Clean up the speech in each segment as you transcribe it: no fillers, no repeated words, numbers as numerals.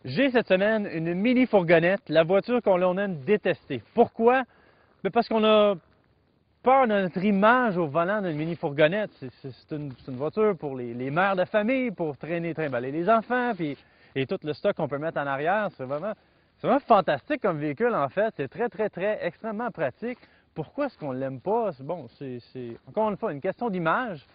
J'ai cette semaine une mini fourgonnette, la voiture qu'on aime détester. Pourquoi? Ben parce qu'on a peur de notre image au volant d'une mini fourgonnette. C'est une voiture pour les mères de famille, pour traîner, trimballer les enfants, et tout le stock qu'on peut mettre en arrière. C'est vraiment fantastique comme véhicule en fait. C'est très extrêmement pratique. Pourquoi est-ce qu'on ne l'aime pas? Bon, c'est encore une fois une question d'image.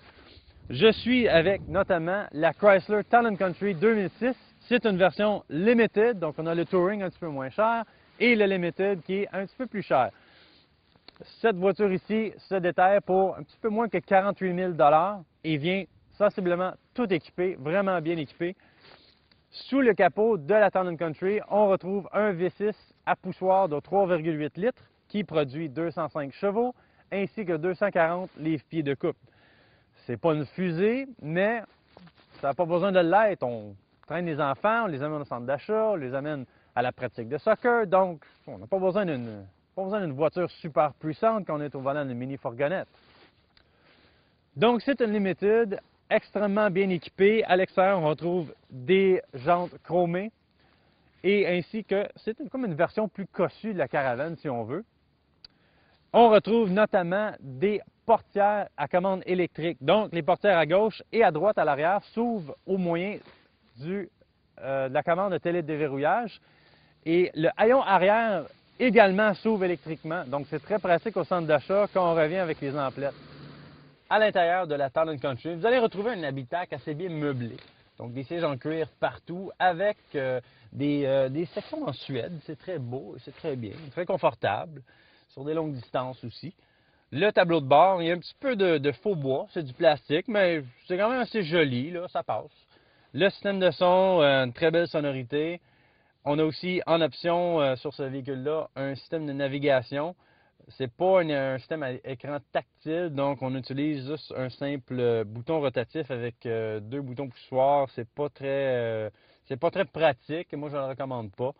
Je suis avec notamment la Chrysler Town & Country 2006. C'est une version Limited, donc on a le Touring un petit peu moins cher et le Limited qui est un petit peu plus cher. Cette voiture ici se détaille pour un petit peu moins que 48 000 et vient sensiblement tout équipé, vraiment bien équipé. Sous le capot de la Town & Country, on retrouve un V6 à poussoir de 3,8 litres qui produit 205 chevaux ainsi que 240 livres-pieds de coupe. C'est pas une fusée, mais ça n'a pas besoin de l'être. On traîne les enfants, on les amène au centre d'achat, on les amène à la pratique de soccer, donc on n'a pas besoin d'une voiture super puissante quand on est au volant d'une mini-fourgonnette. Donc c'est une Limited, extrêmement bien équipée. À l'extérieur, on retrouve des jantes chromées et ainsi que c'est comme une version plus cossue de la Caravane si on veut. On retrouve notamment des portières à commande électrique. Donc, les portières à gauche et à droite à l'arrière s'ouvrent au moyen de la commande de télédéverrouillage. Et le haillon arrière également s'ouvre électriquement. Donc, c'est très pratique au centre d'achat quand on revient avec les emplettes. À l'intérieur de la Town & Country, vous allez retrouver un habitacle assez bien meublé. Donc, des sièges en cuir partout avec des sections en Suède. C'est très beau, c'est très bien, très confortable. Sur des longues distances aussi. Le tableau de bord, il y a un petit peu de faux bois, c'est du plastique, mais c'est quand même assez joli, là, ça passe. Le système de son, une très belle sonorité. On a aussi en option sur ce véhicule-là un système de navigation. C'est pas un système à écran tactile, donc on utilise juste un simple bouton rotatif avec deux boutons poussoirs. C'est pas très pratique, moi je ne le recommande pas.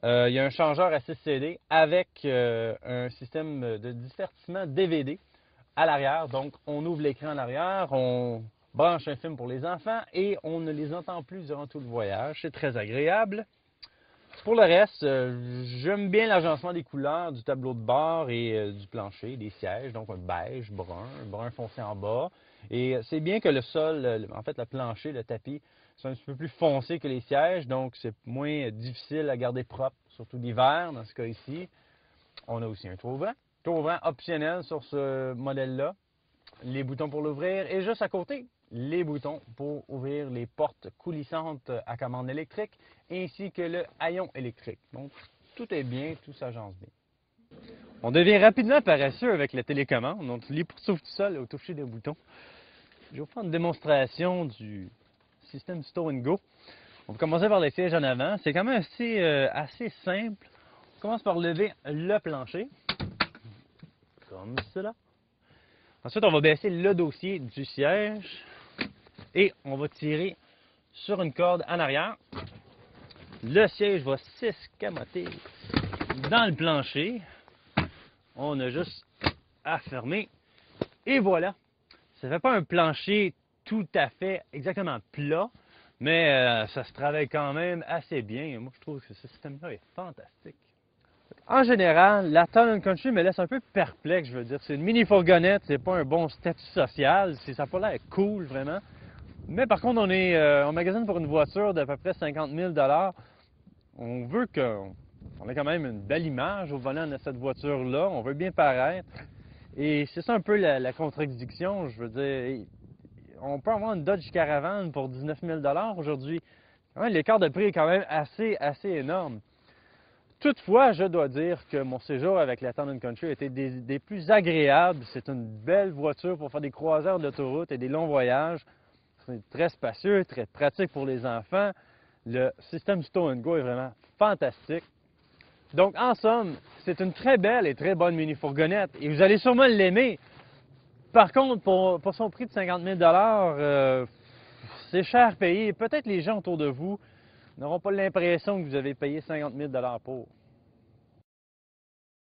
Il y a un changeur à 6 CD avec un système de divertissement DVD à l'arrière. Donc, on ouvre l'écran à l'arrière, on branche un film pour les enfants et on ne les entend plus durant tout le voyage. C'est très agréable. Pour le reste, j'aime bien l'agencement des couleurs du tableau de bord et du plancher, des sièges. Donc, un beige, brun foncé en bas. Et c'est bien que le sol, en fait, le plancher, le tapis, c'est un petit peu plus foncé que les sièges, donc c'est moins difficile à garder propre, surtout l'hiver dans ce cas ici. On a aussi un toit ouvrant optionnel sur ce modèle-là. Les boutons pour l'ouvrir et juste à côté, les boutons pour ouvrir les portes coulissantes à commande électrique ainsi que le haillon électrique. Donc tout est bien, tout s'agence bien. On devient rapidement paresseux avec la télécommande, donc les portes s'ouvrent tout seul au toucher des boutons. Je vais vous faire une démonstration du système Stow & Go. On va commencer par les sièges en avant. C'est quand même assez simple. On commence par lever le plancher, comme cela. Ensuite, on va baisser le dossier du siège et on va tirer sur une corde en arrière. Le siège va s'escamoter dans le plancher. On a juste à fermer et voilà. Ça ne fait pas un plancher tout à fait exactement plat, mais ça se travaille quand même assez bien. Moi, je trouve que ce système-là est fantastique. En général, la Town & Country me laisse un peu perplexe, je veux dire. C'est une mini-fourgonnette, c'est pas un bon statut social, ça n'a pas l'air cool, vraiment. Mais par contre, on magasine pour une voiture d'à peu près 50 000 $. On veut qu'on ait quand même une belle image au volant de cette voiture-là. On veut bien paraître. Et c'est ça un peu la contradiction, je veux dire. On peut avoir une Dodge Caravan pour 19 000 $ aujourd'hui. L'écart de prix est quand même assez énorme. Toutefois, je dois dire que mon séjour avec la Town & Country a été des plus agréables. C'est une belle voiture pour faire des croisières d'autoroute et des longs voyages. C'est très spacieux, très pratique pour les enfants. Le système Stow & Go est vraiment fantastique. Donc, en somme, c'est une très belle et très bonne mini-fourgonnette et vous allez sûrement l'aimer. Par contre, pour son prix de 50 000 $, c'est cher payé. Peut-être les gens autour de vous n'auront pas l'impression que vous avez payé 50 000 $ pour.